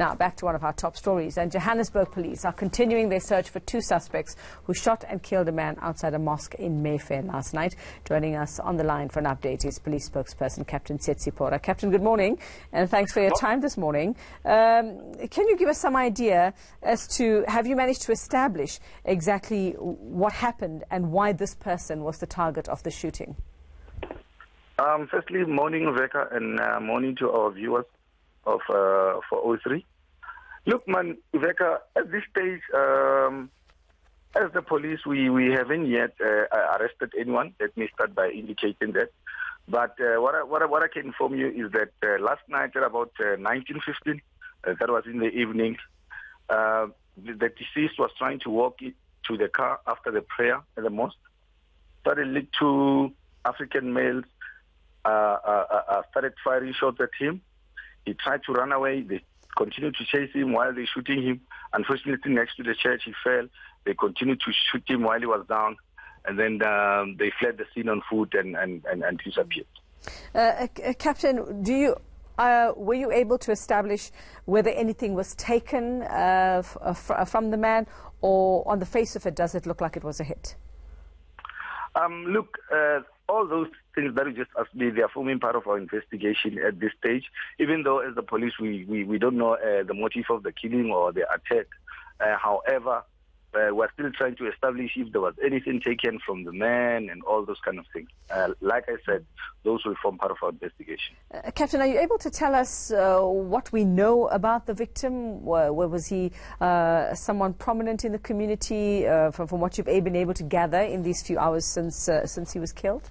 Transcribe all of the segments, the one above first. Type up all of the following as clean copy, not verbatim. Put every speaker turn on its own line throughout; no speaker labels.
Now, back to one of our top stories. And Johannesburg police are continuing their search for two suspects who shot and killed a man outside a mosque in Mayfair last night. Joining us on the line for an update is police spokesperson Captain Tsetsipora. Captain, good morning, and thanks for your time this morning. Can you give us some idea as to, have you managed to establish exactly what happened and why this person was the target of the shooting?
Firstly, morning, Veka, and morning to our viewers of for O3. Look, man, Veka, at this stage, as the police, we haven't yet arrested anyone. Let me start by indicating that. But what I can inform you is that last night at about 19:15, that was in the evening, the deceased was trying to walk to the car after the prayer at the mosque. Suddenly, two African males started firing shots at him. He tried to run away. They continued to chase him while they shooting him. Unfortunately, next to the church, he fell. They continued to shoot him while he was down. And then they fled the scene on foot and disappeared.
Captain, were you able to establish whether anything was taken from the man, or on the face of it, does it look like it was a hit?
Look, all those things that you just asked me, they are forming part of our investigation at this stage. Even though, as the police, we don't know the motive of the killing or the attack. However, we're still trying to establish if there was anything taken from the man and all those kind of things. Like I said, those will form part of our investigation.
Captain, are you able to tell us what we know about the victim? Was he someone prominent in the community, from what you've been able to gather in these few hours since he was killed?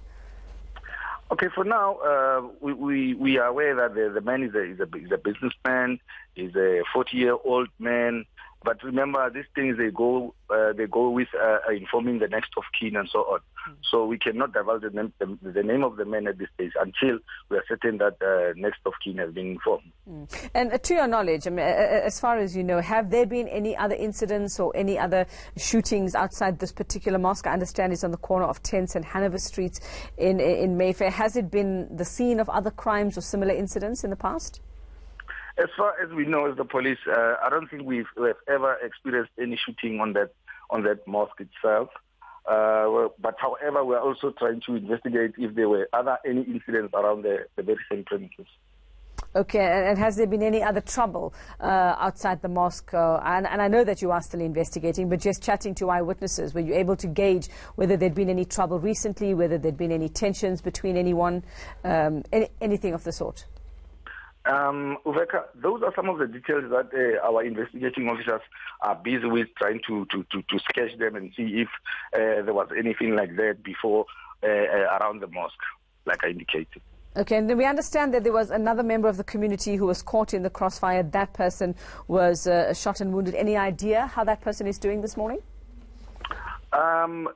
Okay, for now, we are aware that the man is a businessman. He's a 40-year-old man. But remember, these things, they go with informing the next of kin and so on. So we cannot divulge the name of the man at this stage until we are certain that next of kin has been informed.
And to your knowledge, I mean, as far as you know, have there been any other incidents or any other shootings outside this particular mosque? I understand it's on the corner of 10th and Hanover Streets in Mayfair. Has it been the scene of other crimes or similar incidents in the past?
As far as we know, as the police, I don't think we have ever experienced any shooting on that mosque itself. But however, we are also trying to investigate if there were any incidents around the very same premises.
Okay, and has there been any other trouble outside the mosque? And I know that you are still investigating, but just chatting to eyewitnesses, were you able to gauge whether there'd been any trouble recently, whether there'd been any tensions between anyone, anything of the sort?
Uveka, those are some of the details that our investigating officers are busy with, trying to sketch them and see if there was anything like that before around the mosque, like I indicated.
Okay, and then we understand that there was another member of the community who was caught in the crossfire. That person was shot and wounded. Any idea how that person is doing this morning?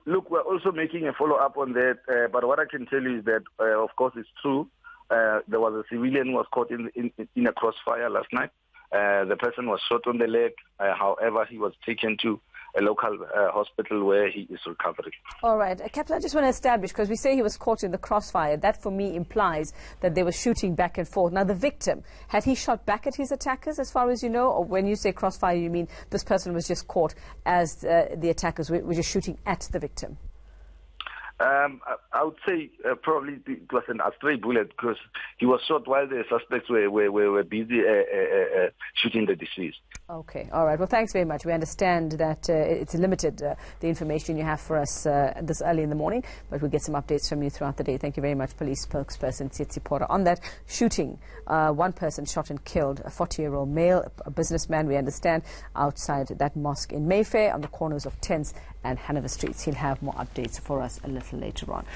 Look, we're also making a follow-up on that, but what I can tell you is that, of course, it's true. There was a civilian who was caught in a crossfire last night. The person was shot on the leg. However, he was taken to a local hospital where he is recovering. All
right. Captain, I just want to establish, because we say he was caught in the crossfire, that for me implies that they were shooting back and forth. Now, the victim, had he shot back at his attackers, as far as you know? Or when you say crossfire, you mean this person was just caught as the attackers were just shooting at the victim?
I would say probably it was an astray bullet, because he was shot while the suspects were busy shooting the deceased.
Okay, all right. Well, thanks very much. We understand that it's limited, the information you have for us this early in the morning, but we'll get some updates from you throughout the day. Thank you very much, police spokesperson Tsetsipora. On that shooting, one person shot and killed, a 40-year-old male, a businessman, we understand, outside that mosque in Mayfair on the corners of 10th and Hanover Streets. He'll have more updates for us a little later on.